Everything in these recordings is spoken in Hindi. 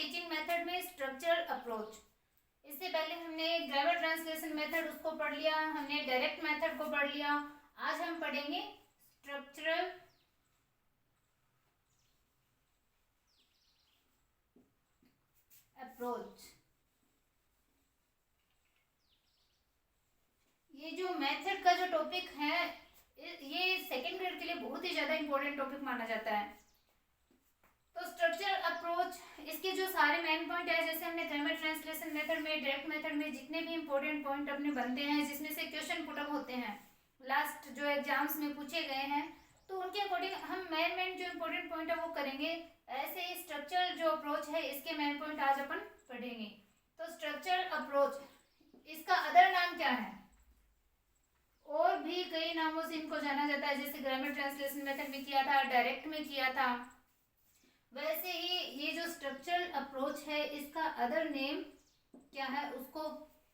टीचिंग मेथड में स्ट्रक्चरल अप्रोच। इससे पहले हमने ग्रामर ट्रांसलेशन मेथड उसको पढ़ लिया, हमने डायरेक्ट मेथड को पढ़ लिया। आज हम पढ़ेंगे स्ट्रक्चरल अप्रोच। ये जो मेथड का जो टॉपिक है ये सेकेंड ग्रेड के लिए बहुत ही ज़्यादा इंपॉर्टेंट टॉपिक माना जाता है। तो स्ट्रक्चरल अप्रोच, इसके जो सारे मेन पॉइंट है, जैसे हमने ग्रामर ट्रांसलेशन मेथड में, डायरेक्ट मेथड में जितने भी इंपॉर्टेंट पॉइंट अपने बनते हैं, जिसमें से क्वेश्चन पुटअप होते हैं लास्ट जो एग्जाम्स में पूछे गए हैं, तो उनके अकॉर्डिंग हम मेन जो इंपॉर्टेंट पॉइंट है वो करेंगे। ऐसे ही स्ट्रक्चरल जो अप्रोच है इसके मेन पॉइंट आज अपन पढ़ेंगे। तो स्ट्रक्चरल अप्रोच, इसका अदर नाम क्या है? और भी कई नामों से इनको जाना जाता है, जैसे ग्रामर ट्रांसलेशन मेथड में किया था, डायरेक्ट में किया था, वैसे ही ये जो स्ट्रक्चरल अप्रोच है इसका अदर नेम क्या है उसको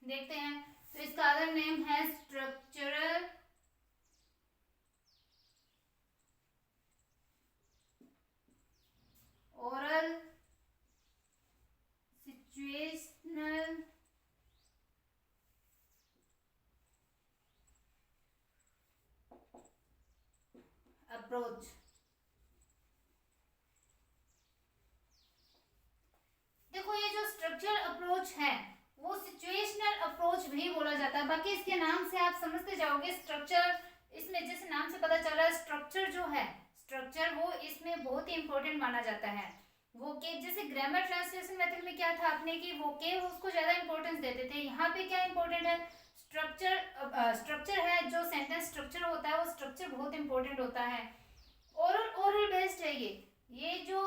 देखते हैं। तो इसका अदर नेम है स्ट्रक्चरल ओरल सिचुएशनल अप्रोच। देखो ये जो स्ट्रक्चरल अप्रोच है वो सिचुएशनल अप्रोच भी बोला जाता है। बाकी इसके नाम से आप समझते जाओगे। स्ट्रक्चर, इसमें जैसे नाम से पता चल रहा है, स्ट्रक्चर जो है, स्ट्रक्चर वो इसमें बहुत ही इंपॉर्टेंट माना जाता है। वोकेब, जैसे ग्रामर ट्रांसलेशन मेथड में क्या था आपने कि वोकेब उसको ज्यादा इंपॉर्टेंस देते थे, यहाँ पे क्या इंपॉर्टेंट है? स्ट्रक्चर। स्ट्रक्चर है, जो सेंटेंस स्ट्रक्चर होता है वो स्ट्रक्चर बहुत इंपॉर्टेंट होता है। ओरल बेस्ड है ये जो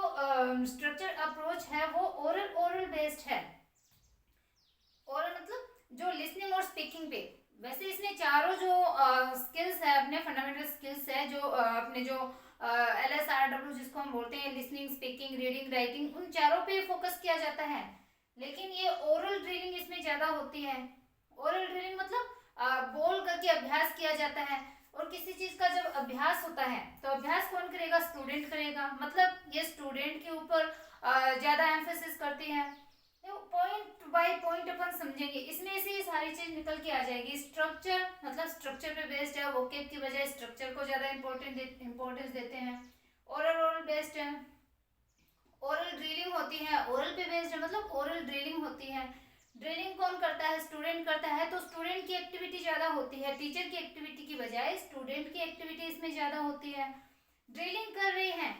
स्ट्रक्चर अप्रोच है वो ओरल बेस्ड है। ओरल मतलब जो लिसनिंग और स्पीकिंग पे। वैसे इसमें चारों जो स्किल्स है, अपने फंडामेंटल स्किल्स है, जो अपने जो LSRW जिसको हम बोलते हैं, लिसनिंग, स्पीकिंग, रीडिंग, राइटिंग, उन चारों पे फोकस किया जाता है। लेकिन ये ओरल ड्रिलिंग इसमें ज़्यादा होती है। ओरल ड्रिलिंग मतलब बोल करके अभ्यास किया जाता है। और किसी चीज़ का जब अभ्यास होता है तो अभ्यास कौन करेगा? स्टूडेंट करेगा। मतलब ये स्टूडेंट के ऊपर ज़्यादा एम्फेसिस करती है। पॉइंट बाय पॉइंट अपन समझेंगे, इसमें से ये सारी चीज निकल के आ जाएगी। स्ट्रक्चर मतलब स्ट्रक्चर पे बेस्ड है, वोकेब की बजाय स्ट्रक्चर को ज्यादा इंपॉर्टेंस देते हैं। ओरल बेस्ड है। ओरल ड्रिलिंग होती है, ओरल पे बेस्ड है, मतलब ओरल ड्रिलिंग होती है। ड्रिलिंग कौन करता है? स्टूडेंट करता है। तो स्टूडेंट की एक्टिविटी ज्यादा होती है, टीचर की एक्टिविटी की बजाय स्टूडेंट की एक्टिविटी इसमें ज्यादा होती है। ड्रिलिंग कर रही है,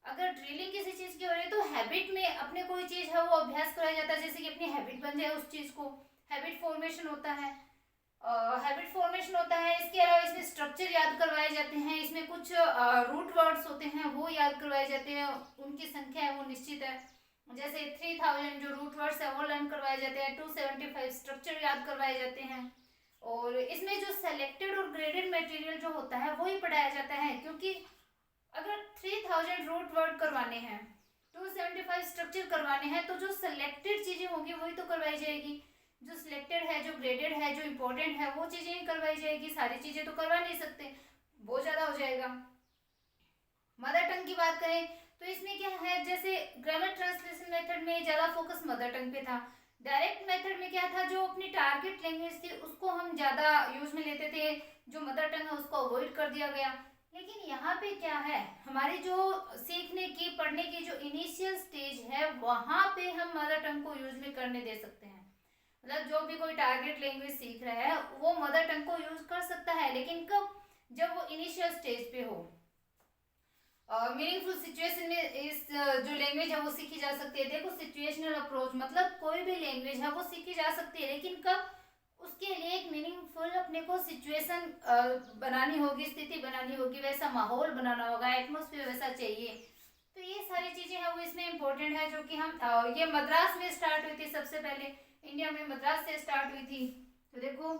अगर ड्रिलिंग किसी चीज की हो रही है तो हैबिट में अपने कोई चीज है वो अभ्यास कराया जाता है, जैसे कि अपनी हैबिट बन जाए उस चीज को। हैबिट फॉर्मेशन होता है। हैबिट फॉर्मेशन होता है। इसके अलावा इसमें स्ट्रक्चर याद करवाए जाते हैं, इसमें कुछ रूट वर्ड्स होते हैं वो याद करवाए जाते हैं, उनकी संख्या है वो निश्चित है। जैसे 3000 जो रूट वर्ड्स है वो लर्न करवाए जाते हैं, 275 स्ट्रक्चर याद करवाए जाते हैं। और इसमें जो सेलेक्टेड और ग्रेडेड मटेरियल जो होता है वही पढ़ाया जाता है, क्योंकि अगर 3000 रूट वर्ड करवाने हैं, 275 स्ट्रक्चर करवाने हैं, तो जो सिलेक्टेड चीजें होंगी वही तो करवाई जाएगी। जो सिलेक्टेड है, जो ग्रेडेड है, जो इंपॉर्टेंट है वो चीजें ही करवाई जाएगी। सारी चीजें तो करवा नहीं सकते, बहुत ज्यादा हो जाएगा। मदर टंग की बात करें तो इसमें क्या है, जैसे ग्रामर ट्रांसलेशन मेथड में ज्यादा फोकस मदर टंग पे था। डायरेक्ट मेथड में क्या था, जो अपनी टारगेट लैंग्वेज थी उसको हम ज्यादा यूज में लेते थे, जो मदर टंग है उसको अवॉइड कर दिया गया। लेकिन यहाँ पे क्या है, हमारी जो सीखने की, पढ़ने की जो इनिशियल स्टेज है वहां पे हम मदर टंग को यूज में करने दे सकते हैं। मतलब जो भी कोई टारगेट लैंग्वेज सीख रहा है वो मदर टंग को यूज कर सकता है, लेकिन कब? जब वो इनिशियल स्टेज पे हो। मीनिंगफुल सिचुएशन में इस जो लैंग्वेज है वो सीखी जा सकती है। देखो सिचुएशनल अप्रोच मतलब कोई भी लैंग्वेज है वो सीखी जा सकती है, लेकिन कब? उसके लिए एक मीनिंगफुल अपने को सिचुएशन बनानी होगी, स्थिति बनानी होगी, वैसा माहौल बनाना होगा, एटमोसफियर वैसा चाहिए। तो ये सारी चीजें हैं वो इसमें इम्पोर्टेंट है, जो कि हम ये मद्रास में स्टार्ट हुई थी सबसे पहले, इंडिया में मद्रास से स्टार्ट हुई थी। तो देखो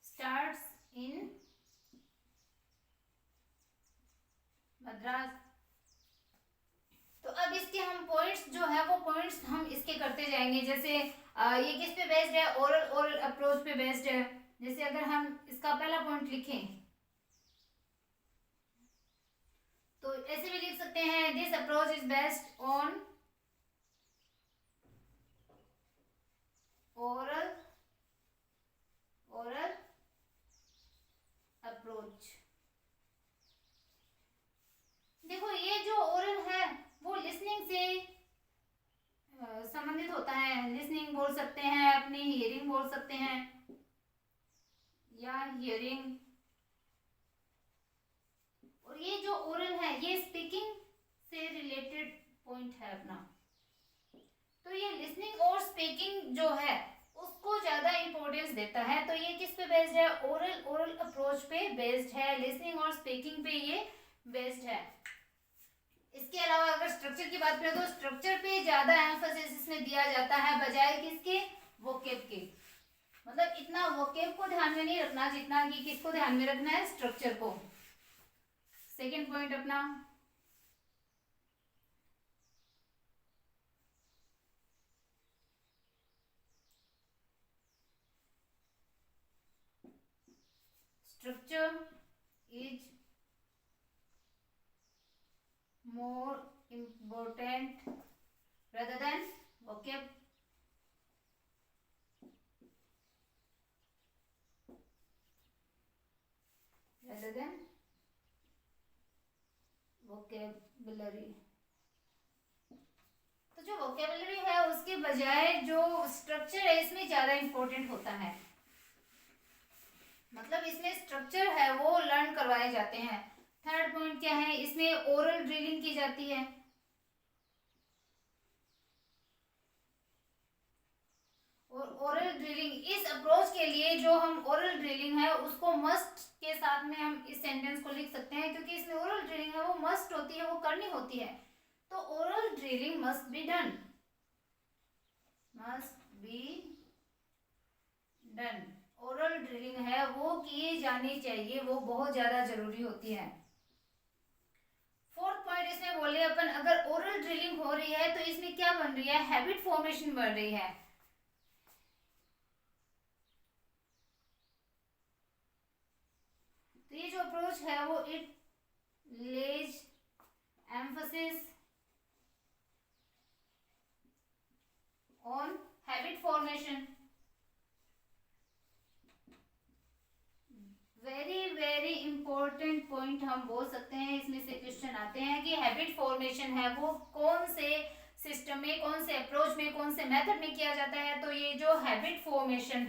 स्टार्ट्स इन मद्रास। तो अब इसके हम पॉइंट्स जो है वो पॉइंट्स हम इसके करते जाएंगे। जैसे ये किस पे बेस्ड है? ओरल अप्रोच पे बेस्ड है। जैसे अगर हम इसका पहला पॉइंट लिखें तो ऐसे भी लिख सकते हैं, this approach is based on oral approach. देखो ये जो ओरल है वो लिसनिंग से संबंधित होता है। लिसनिंग बोल सकते हैं, अपनी हियरिंग बोल सकते हैं, या हियरिंग। और ये जो ओरल है ये स्पीकिंग से रिलेटेड पॉइंट है अपना। तो ये लिसनिंग और स्पीकिंग जो है उसको ज्यादा इंपॉर्टेंस देता है। तो ये किस पे बेस्ड है? ओरल अप्रोच पे बेस्ड है। लिसनिंग और स्पीकिंग पे ये बेस्ड है। इसके अलावा अगर स्ट्रक्चर की बात करें तो स्ट्रक्चर पे ज्यादा एम्फेसिस इसमें दिया जाता है बजाय किसके? वोकेब के। मतलब इतना वोकेब को ध्यान में नहीं रखना जितना कि किसको ध्यान में रखना है? स्ट्रक्चर को। सेकेंड पॉइंट अपना structure is more important rather than vocab. Rather than vocabulary. तो जो vocabulary है उसके बजाय जो स्ट्रक्चर है इसमें ज्यादा इंपॉर्टेंट होता है। मतलब इसमें स्ट्रक्चर है वो लर्न करवाए जाते हैं। थर्ड पॉइंट क्या है? इसमें ओरल ड्रिलिंग की जाती है। और ओरल ड्रिलिंग, इस अप्रोच के लिए जो हम ओरल ड्रिलिंग है उसको मस्ट के साथ में हम इस सेंटेंस को लिख सकते हैं, क्योंकि इसमें ओरल ड्रिलिंग है वो मस्ट होती है, वो करनी होती है। तो oral drilling must be done, must be done. Oral drilling है वो की जानी चाहिए, वो बहुत ज्यादा जरूरी होती है। फोर्थ पॉइंट इसमें बोले अपन, अगर ओरल ड्रिलिंग हो रही है तो इसमें क्या बन रही है? हैबिट फॉर्मेशन बन रही है। तो ये जो अप्रोच है वो it Lay's emphasis on habit formation. Very important point हम बोल सकते हैं। इसमें से क्वेश्चन आते हैं कि हैबिट फॉर्मेशन है वो कौन से सिस्टम में, कौन से अप्रोच में, कौन से मेथड में किया जाता है? तो ये जो हैबिट फॉर्मेशन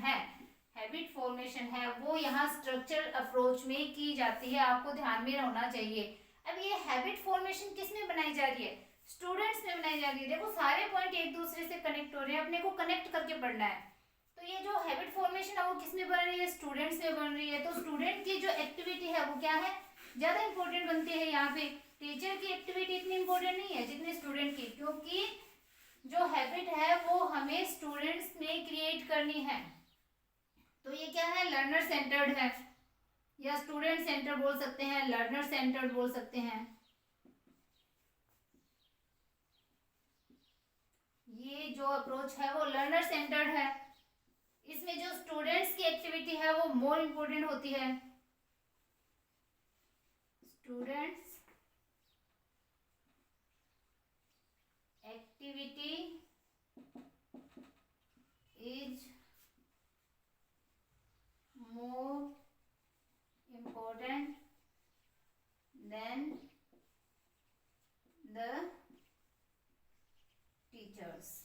है वो यहाँ स्ट्रक्चर अप्रोच में की जाती है। आपको ध्यान में होना चाहिए। अब ये हैबिट फॉर्मेशन किस में बनाई जा रही है? स्टूडेंट्स में बनाई जा रही है। देखो सारे पॉइंट एक दूसरे से कनेक्ट हो रहे हैं, अपने को कनेक्ट करके पढ़ना है। तो ये जो हैबिट फॉर्मेशन है वो किस में बन रही है? स्टूडेंट्स में बन रही है। तो स्टूडेंट की जो एक्टिविटी है वो क्या है? ज्यादा इंपॉर्टेंट बनती है। यहाँ पे टीचर की एक्टिविटी इतनी इंपॉर्टेंट नहीं है जितनी स्टूडेंट की, क्योंकि जो हैबिट है वो हमें स्टूडेंट्स में क्रिएट करनी है। तो ये क्या है? लर्नर सेंटर्ड है, या स्टूडेंट सेंटर बोल सकते हैं, लर्नर सेंटर्ड बोल सकते हैं। ये जो अप्रोच है वो लर्नर सेंटर्ड है। इसमें जो स्टूडेंट्स की एक्टिविटी है वो मोर इम्पोर्टेंट होती है। Students activity is more important then the teachers.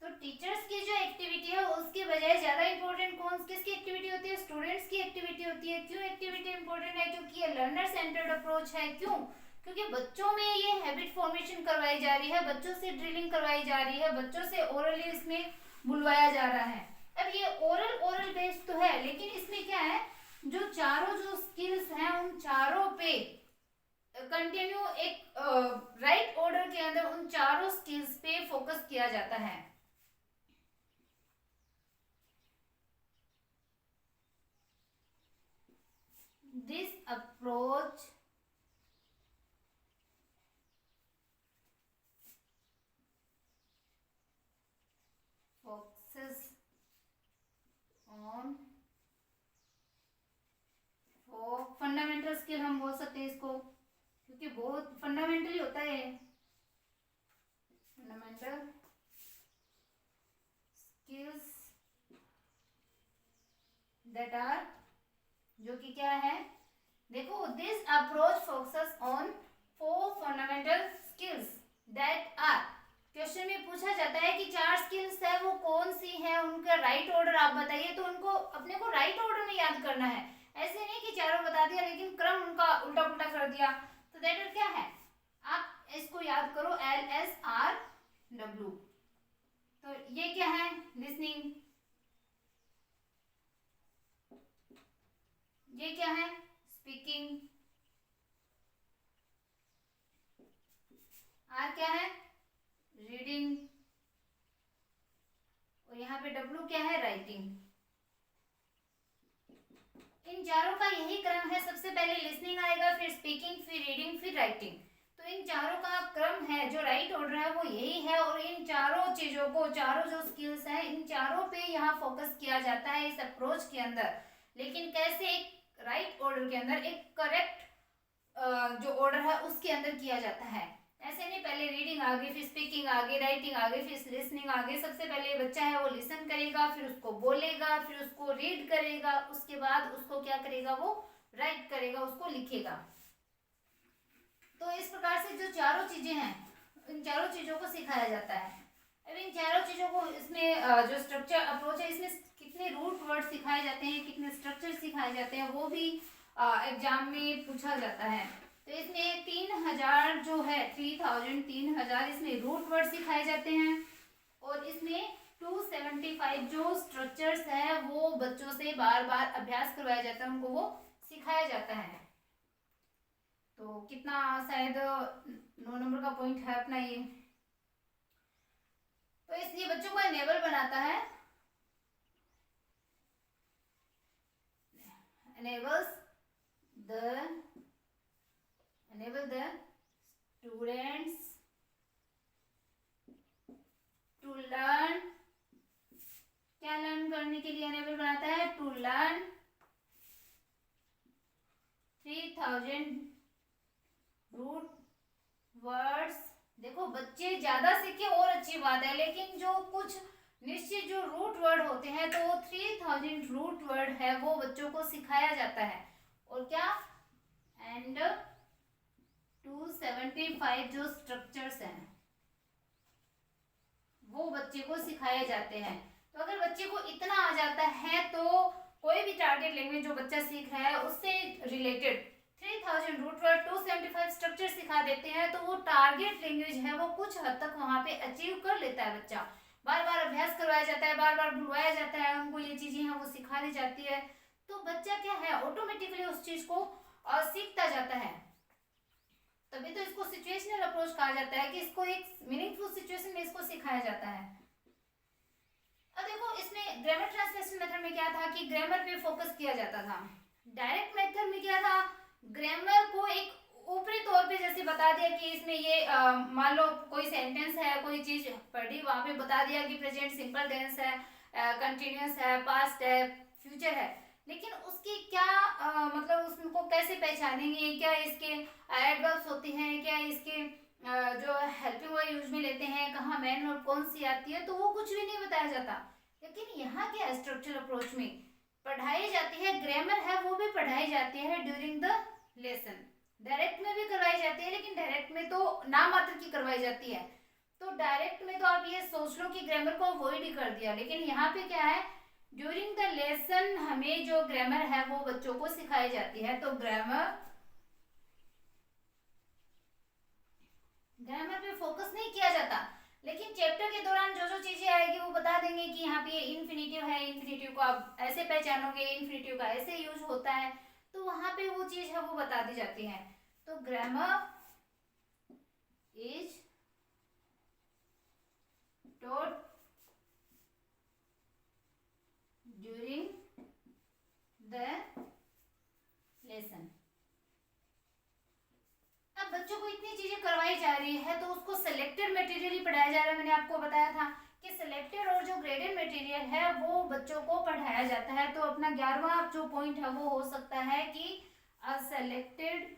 तो टीचर्स की जो एक्टिविटी है उसके बजाय ज्यादा इंपॉर्टेंट कौन किसकी एक्टिविटी होती है? स्टूडेंट्स की एक्टिविटी होती है। क्यों एक्टिविटी इंपॉर्टेंट है? क्योंकि ये लर्नर सेंटर्ड अप्रोच है। क्यों? क्योंकि बच्चों में ये हैबिट फॉर्मेशन करवाई जा रही है, बच्चों से ड्रिलिंग करवाई जा रही है, बच्चों से ओरली इसमें बुलवाया जा रहा है। अब ये ओरल बेस्ड तो है, लेकिन इसमें क्या है? जो चारों जो स्किल्स हैं उन चारों पे कंटिन्यू एक राइट ऑर्डर के अंदर उन चारों स्किल्स पे फोकस किया जाता है। This approach focuses on fundamental skill हम बोल सकते बहुत फंडामेंटली होता है, फंडामेंटल स्किल्स दैट आर, जो कि क्या है, देखो this approach focuses on 4 fundamental skills that are, question में पूछा जाता है कि 4 स्किल्स है वो कौन सी है, उनका राइट ऑर्डर आप बताइए, तो उनको अपने को राइट ऑर्डर में याद करना है, ऐसे नहीं कि चारों बता दिया लेकिन क्रम उनका उल्टा पुल्टा कर दिया। तो दैट क्या है, आप इसको याद करो, LSRW। तो ये क्या है, लिसनिंग, ये क्या है, स्पीकिंग, R क्या है, रीडिंग, और यहाँ पे W क्या है, राइटिंग। इन चारों का यही क्रम है, सबसे पहले लिसनिंग आएगा, फिर स्पीकिंग, फिर रीडिंग, फिर राइटिंग। तो इन चारों का क्रम है, जो राइट ऑर्डर है वो यही है, और इन चारों चीजों को, चारों जो स्किल्स हैं, इन चारों पे यहाँ फोकस किया जाता है इस अप्रोच के अंदर। लेकिन कैसे, एक राइट ऑर्डर के अंदर, एक करेक्ट जो ऑर्डर है उसके अंदर किया जाता है। ऐसे नहीं पहले रीडिंग आगे, फिर स्पीकिंग आगे, राइटिंग आगे, फिर लिसनिंग आगे। सबसे पहले बच्चा है वो लिसन करेगा, फिर उसको बोलेगा, फिर उसको रीड करेगा, उसके बाद उसको क्या करेगा, वो राइट करेगा, उसको लिखेगा। तो इस प्रकार से जो चारों चीजें हैं, इन चारों चीजों को सिखाया जाता है। अब इन चारों चीजों को, इसमें जो स्ट्रक्चर अप्रोच है, इसमें कितने रूट वर्ड सिखाए जाते हैं, कितने स्ट्रक्चर सिखाए जाते हैं, वो भी एग्जाम में पूछा जाता है। तो इसमें 3000 जो है, 3000 इसमें रूट वर्ड सिखाए जाते हैं, और इसमें 275 जो स्ट्रक्चर्स है वो बच्चों से बार बार अभ्यास करवाया जाता है, उनको वो सिखाया जाता है। तो कितना, शायद 9 नंबर का पॉइंट है अपना ये। तो इसलिए बच्चों को एनेबल बनाता है, enables the students to learn, क्या लर्न करने के लिए एनेबल बनाता है, टू लर्न 3000 रूट वर्ड्स। देखो बच्चे ज्यादा सीखे और अच्छी बात है, लेकिन जो कुछ निश्चित जो रूट वर्ड होते हैं, तो वो 3000 रूट वर्ड है वो बच्चों को सिखाया जाता है। और क्या, एंड 275 जो स्ट्रक्चर्स हैं वो बच्चे को सिखाए जाते हैं। तो अगर बच्चे को इतना आ जाता है तो कोई भी टारगेट लैंग्वेज जो बच्चा सीख रहा है उससे रिलेटेड 3000 रूट वर्ड, 275 स्ट्रक्चर सिखा देते हैं, तो वो टारगेट लैंग्वेज है वो कुछ हद तक वहां पे अचीव कर लेता है बच्चा। बार बार अभ्यास करवाया जाता है, बार बार बुलवाया जाता है, उनको ये चीजें हैं वो सिखा दी जाती है, तो बच्चा क्या है, ऑटोमेटिकली उस चीज को सीखता जाता है। तभी तो इसको सिचुएशनल अप्रोच कहा जाता है, कि इसको एक मीनिंगफुल सिचुएशन में इसको सिखाया जाता है। अब देखो इसमें ग्रामर ट्रांसलेशन मेथड में क्या था, कि ग्रामर पे फोकस किया जाता था। डायरेक्ट मेथड में क्या था, ग्रामर को एक ऊपरी तौर पे जैसे बता दिया कि इसमें ये मान लो कोई सेंटेंस है, कोई चीज पढ़ी, वहां पे बता दिया कि प्रेजेंट सिंपल टेंस है, कंटिन्यूअस है, पास्ट है, फ्यूचर है, लेकिन उसकी क्या मतलब उसको कैसे पहचानेंगे, क्या इसके एडवर्ब्स होते हैं, क्या इसके जो हेल्पिंग वर्ब यूज में लेते हैं, कहाँ मेन वर्ब कौन सी आती है, तो वो कुछ भी नहीं बताया जाता। लेकिन यहाँ क्या स्ट्रक्चर अप्रोच में पढ़ाई जाती है, ग्रामर है वो भी पढ़ाई जाती है ड्यूरिंग द लेसन। डायरेक्ट में भी करवाई जाती है, लेकिन डायरेक्ट में तो नाम मात्र की करवाई जाती है। तो डायरेक्ट में तो आप ये सोच लो कि ग्रामर को अवॉइड ही कर दिया, लेकिन यहाँ पे क्या है, ड्यूरिंग द लेसन हमें जो ग्रामर है वो बच्चों को सिखाई जाती है। तो ग्रामर पे फोकस नहीं किया जाता, लेकिन चैप्टर के दौरान जो जो चीजें आएगी वो बता देंगे कि यहाँ पे इन्फिनेटिव है, इन्फिनेटिव को आप ऐसे पहचानोगे, इन्फिनेटिव का ऐसे यूज होता है, तो वहां पे वो चीज है वो बता दी जाती है। तो grammar is taught during the lesson. अब बच्चों को इतनी चीजें करवाई जा रही है, तो उसको सिलेक्टेड मटेरियल ही पढ़ाया जा रहा है। मैंने आपको बताया था कि सिलेक्टेड और जो ग्रेडेड मटेरियल है वो बच्चों को पढ़ाया जाता है। तो अपना 11वां जो पॉइंट है वो हो सकता है कि selected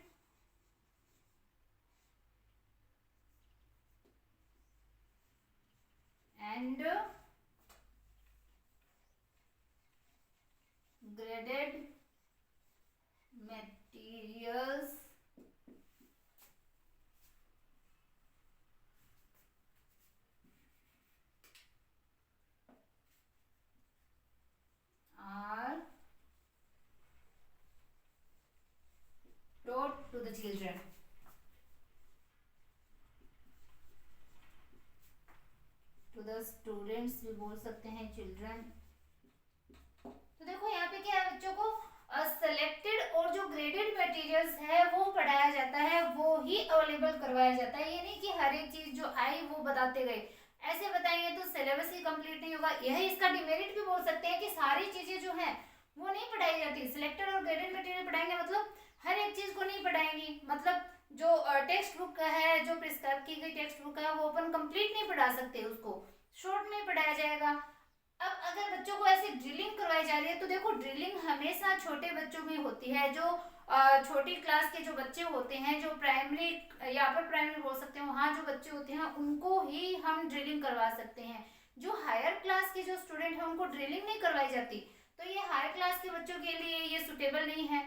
and graded materials are taught to the children. To the students भी बोल सकते हैं, children. तो देखो यहाँ पे क्या है, बच्चों को सेलेक्टेड और जो ग्रेडेड मटेरियल्स है वो पढ़ाया जाता है, वो ही अवेलेबल करवाया जाता है। ये नहीं कि हर एक चीज जो आई वो बताते गए, ऐसे बताएंगे तो सिलेबस ही कंप्लीट नहीं होगा। यही इसका डिमेरिट भी बोल सकते हैं कि सारी चीजें जो है वो नहीं पढ़ाई जाती। सिलेक्टेड और ग्रेडेड मटेरियल पढ़ाएंगे मतलब हर एक चीज को नहीं पढ़ाएंगी, मतलब जो टेक्स्ट बुक का है, जो प्रिस्क्राइब की गई टेक्स्ट बुक है वो अपन कंप्लीट नहीं पढ़ा सकते, उसको शॉर्ट में पढ़ाया जाएगा। अब अगर बच्चों को ऐसे ड्रिलिंग करवाई जा रही है तो देखो ड्रिलिंग हमेशा छोटे बच्चों में होती है, जो छोटी क्लास के जो बच्चे होते हैं, जो प्राइमरी या अपर प्राइमरी बोल सकते हैं, वहाँ जो बच्चे होते हैं उनको ही हम ड्रिलिंग करवा सकते हैं। जो हायर क्लास के जो स्टूडेंट हैं उनको ड्रिलिंग नहीं करवाई जाती, तो ये हायर क्लास के बच्चों के लिए ये सुटेबल नहीं है।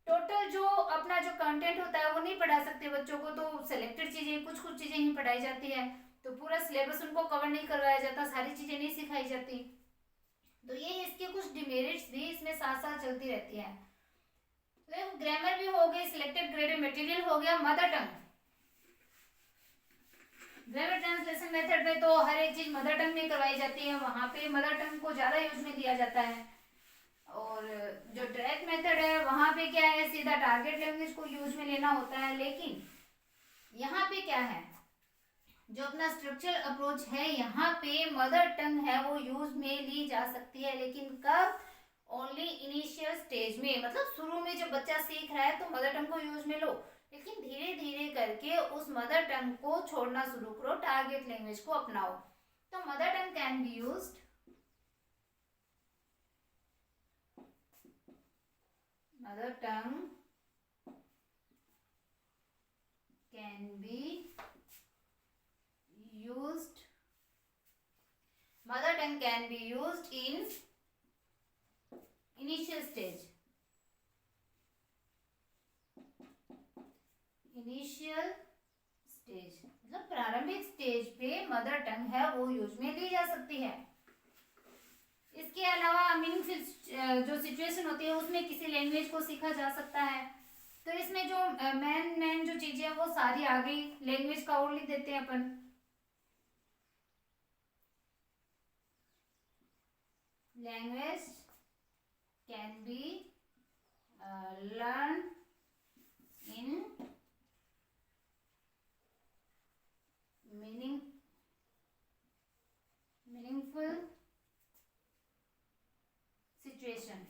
टोटल जो अपना जो कंटेंट होता है वो नहीं पढ़ा सकते बच्चों को, तो सिलेक्टेड चीजें कुछ कुछ चीजें ही पढ़ाई जाती है, तो पूरा सिलेबस उनको कवर नहीं करवाया जाता, सारी चीजें नहीं सिखाई जाती। तो ये इसके कुछ डिमेरिट्स भी इसमें साथ साथ चलती रहती है। तो ग्रामर भी हो गई, सिलेक्टेड ग्रेडेड मटेरियल हो गया, mother tongue. Grammar translation method में तो हर एक चीज मदर टंग में करवाई जाती है, वहां पे मदर टंग को ज्यादा यूज में दिया जाता है। और जो डायरेक्ट मेथड है वहां पे क्या है, सीधा टारगेट लैंग्वेज को यूज में लेना होता है। लेकिन यहाँ पे क्या है, जो अपना स्ट्रक्चरल अप्रोच है यहाँ पे मदर टंग है वो यूज में ली जा सकती है, लेकिन कब, ओनली इनिशियल स्टेज में, मतलब शुरू में जब बच्चा सीख रहा है तो मदर टंग को यूज में लो, लेकिन धीरे धीरे करके उस मदर टंग को छोड़ना शुरू करो, टारगेट लैंग्वेज को अपनाओ। तो mother tongue can be used, mother tongue can be used, mother tongue can be used in initial stage, initial stage मतलब प्रारंभिक स्टेज पे मदर टंग है वो यूज में ली जा सकती है। इसके अलावा मीनिंगफुल जो सिचुएशन होती है उसमें किसी लैंग्वेज को सीखा जा सकता है। तो इसमें जो मेन जो चीजें हैं वो सारी आ गई, लैंग्वेज का और लिख देते हैं अपन। Language can be learn in meaningful situation.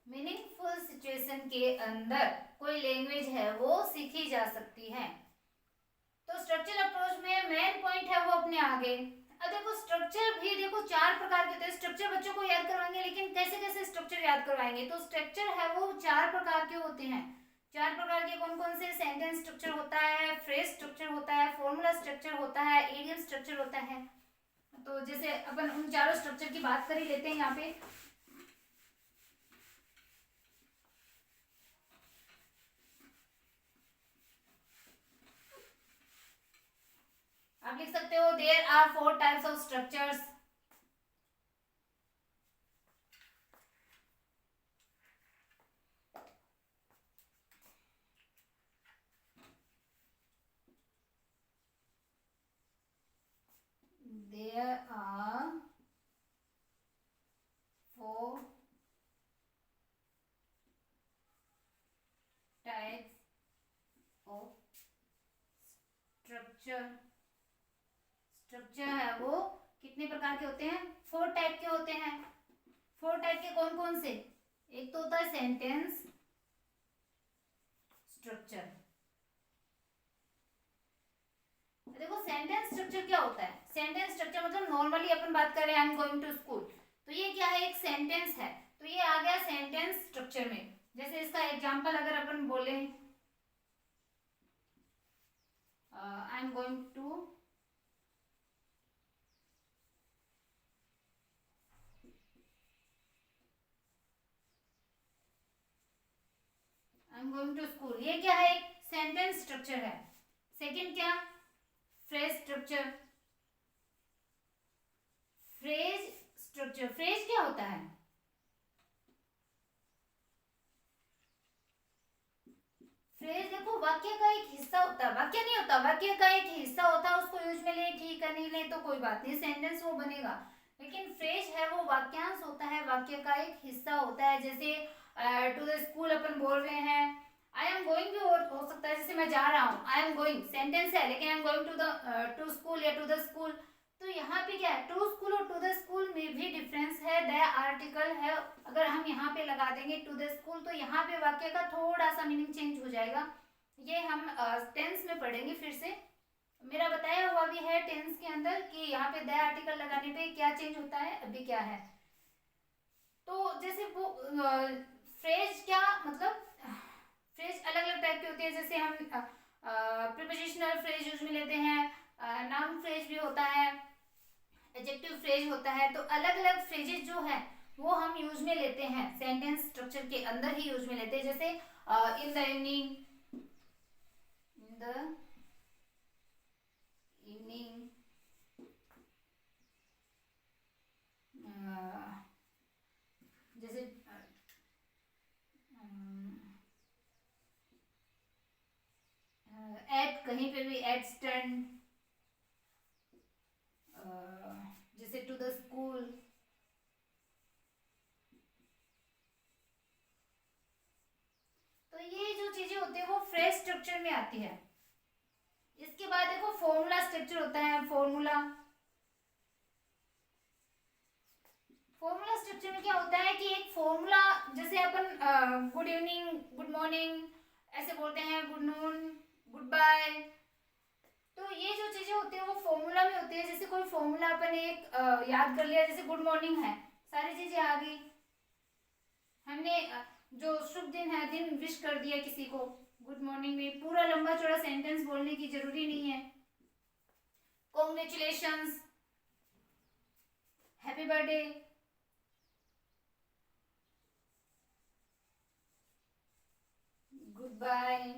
Meaningful situation के अंदर कोई लैंग्वेज है वो सीखी जा सकती है। तो स्ट्रक्चरल अप्रोच में मेन पॉइंट है वो अपने आगे। अब देखो स्ट्रक्चर भी देखो चार प्रकार के होते हैं। स्ट्रक्चर बच्चों को याद करवाएंगे, लेकिन कैसे कैसे स्ट्रक्चर याद करवाएंगे, तो स्ट्रक्चर है वो चार प्रकार के होते हैं। चार प्रकार के कौन कौन से, सेंटेंस स्ट्रक्चर होता है, फ्रेज स्ट्रक्चर होता है, फॉर्मूला स्ट्रक्चर होता है, इडियम स्ट्रक्चर होता है। तो जैसे अपन उन चारों स्ट्रक्चर की बात कर ही लेते हैं यहाँ पे। आप लिख सकते हो there are 4 types of structures. There are 4 types of structure। Structure है वो कितने प्रकार के होते हैं, 4 टाइप के होते हैं। 4 टाइप के कौन कौन से, एक तो होता है सेंटेंस स्ट्रक्चर। देखो सेंटेंस स्ट्रक्चर क्या होता है, सेंटेंस स्ट्रक्चर मतलब नॉर्मली अपन बात कर रहे हैं I am going to school, तो ये क्या है, एक सेंटेंस है, तो ये आ गया सेंटेंस स्ट्रक्चर में। जैसे इसका एग्जांपल अगर अपन बोले I am going to school, ये क्या है? एक सेंटेंस स्ट्रक्चर है। सेकंड क्या? Phrase structure. Phrase structure, phrase क्या होता है? फ्रेज देखो वाक्य का एक हिस्सा होता है, वाक्य नहीं होता, वाक्य का एक हिस्सा होता है, उसको यूज में ले ठीक है, नहीं ले तो कोई बात नहीं, सेंटेंस वो बनेगा। लेकिन फ्रेज है वो वाक्यांश होता है, वाक्य का एक हिस्सा होता है। जैसे टू द स्कूल अपन बोल रहे हैं, आई एम गोइंग भी हो सकता है, जैसे मैं जा रहा हूँ, आई एम गोइंग सेंटेंस है, लेकिन I am going to school या टू द स्कूल। तो यहाँ पे क्या है, टू स्कूल और टू द स्कूल में भी डिफरेंस है, द आर्टिकल है। अगर हम यहाँ पे लगा देंगे टू द स्कूल, तो यहाँ पे वाक्य का थोड़ा सा मीनिंग चेंज हो जाएगा। ये हम टेंस में पढ़ेंगे फिर से। मेरा बताया हुआ भी है टेंस के अंदर कि यहाँ पे द आर्टिकल लगाने पे क्या चेंज होता है, अभी क्या है। तो जैसे वो फ्रेज क्या मतलब, फ्रेज अलग अलग टाइप की होती है। जैसे हम प्रीपोजिशनल फ्रेज यूज में लेते हैं, नाउन फ्रेज भी होता है, एडजेक्टिव फ्रेज होता है। तो अलग अलग फ्रेजेस जो है वो हम यूज में लेते हैं, सेंटेंस स्ट्रक्चर के अंदर ही यूज में लेते हैं। जैसे in the evening, in the evening, जैसे एट, कहीं पे भी एट स्टैंड, जैसे टू द स्कूल। तो ये जो चीजें होती है वो फ्रेज स्ट्रक्चर में आती है। इसके बाद देखो फॉर्मूला स्ट्रक्चर होता है। फॉर्मूला स्ट्रक्चर में क्या होता है कि एक फॉर्मूला, जैसे अपन गुड इवनिंग, गुड मॉर्निंग ऐसे बोलते हैं, गुड नून, गुड बाय। तो ये जो चीजें होती है वो फॉर्मूला में होती है। जैसे कोई फॉर्मूला अपन एक याद कर लिया, जैसे गुड मॉर्निंग है, सारी चीजें आ गई। हमने जो शुभ दिन है, दिन विश कर दिया किसी को गुड मॉर्निंग में, पूरा लंबा चौड़ा सेंटेंस बोलने की जरूरी नहीं है। Congratulations, happy birthday, goodbye,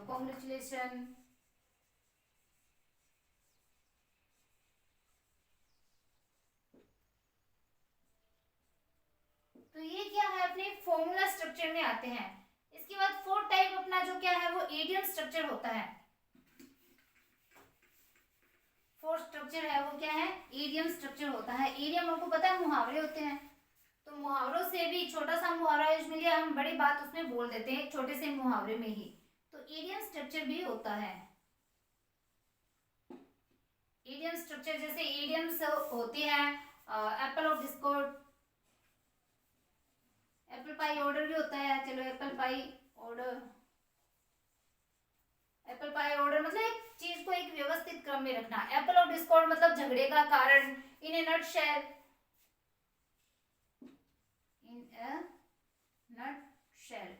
congratulation. तो ये क्या है, अपने फॉर्मूला स्ट्रक्चर में आते हैं। इसके बाद फोर्थ टाइप अपना जो क्या है वो इडियम स्ट्रक्चर होता है। फोर्थ स्ट्रक्चर है वो क्या है, इडियम स्ट्रक्चर होता है। इडियम आपको पता है मुहावरे होते हैं, तो मुहावरों से भी छोटा सा मुहावरा यूज में लिया, हम बड़ी बात उसमें बोल देते हैं छोटे से मुहावरे में ही। तो इडियम स्ट्रक्चर भी होता है। इडियम स्ट्रक्चर जैसे इडियम्स होती है Apple of Discord, apple pie order भी होता है। चलो apple pie order, apple pie order मतलब एक चीज को एक व्यवस्थित क्रम में रखना। एप्पल ऑफ डिस्कॉर्ड मतलब झगड़े का कारण। इन ए नट शेल, इन ए नट शेल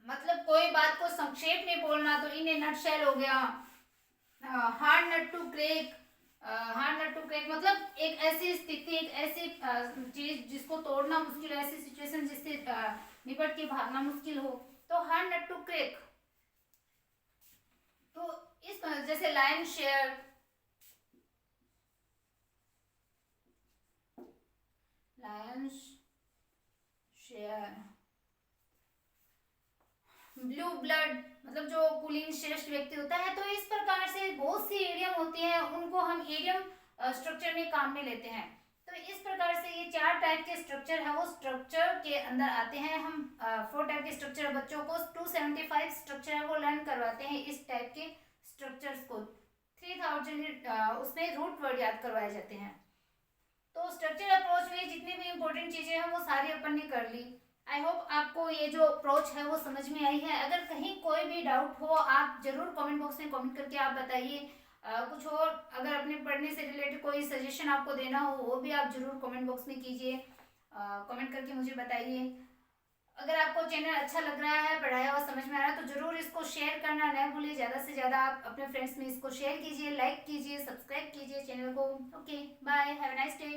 मतलब कोई बात को संक्षेप में बोलना, तो इन ए नट शेल हो गया। Hard nut to crack, hard nut to crack मतलब एक ऐसी स्थिति, एक ऐसी चीज जिसको तोड़ना मुश्किल है, ऐसी सिचुएशन जिससे निपट के भागना मुश्किल हो, तो हार्ड नट टू क्रेक। तो इस जैसे lion share, lion share, blue blood मतलब जो कुलीन श्रेष्ठ व्यक्ति होता है। तो इस प्रकार से बहुत सी इडियम होती हैं, उनको हम इडियम स्ट्रक्चर में काम में लेते हैं। तो इस प्रकार से ये 4 टाइप के स्ट्रक्चर है वो स्ट्रक्चर के अंदर आते हैं। हम 4 टाइप के स्ट्रक्चर बच्चों को 275 स्ट्रक्चर है वो लर्न करवाते हैं। इस टाइप के स्ट्रक्चर्स को 3000 उसमें रूट वर्ड याद करवाए जाते हैं। तो स्ट्रक्चर अप्रोच में जितनी भी इंपॉर्टेंट चीजें हैं वो सारी अपन ने कर ली। आई होप आपको ये जो अप्रोच है वो समझ में आई है। अगर कहीं कोई भी डाउट हो आप जरूर कमेंट बॉक्स में कमेंट करके आप बताइए। कुछ और अगर अपने पढ़ने से रिलेटेड कोई सजेशन आपको देना हो वो भी आप जरूर कमेंट बॉक्स में कीजिए, कमेंट करके मुझे बताइए। अगर आपको चैनल अच्छा लग रहा है, पढ़ाया हुआ समझ में आ रहा है, तो जरूर इसको शेयर करना न भूलिए। ज़्यादा से ज़्यादा आप अपने फ्रेंड्स में इसको शेयर कीजिए, लाइक कीजिए, सब्सक्राइब कीजिए चैनल को। Okay bye, have a nice day.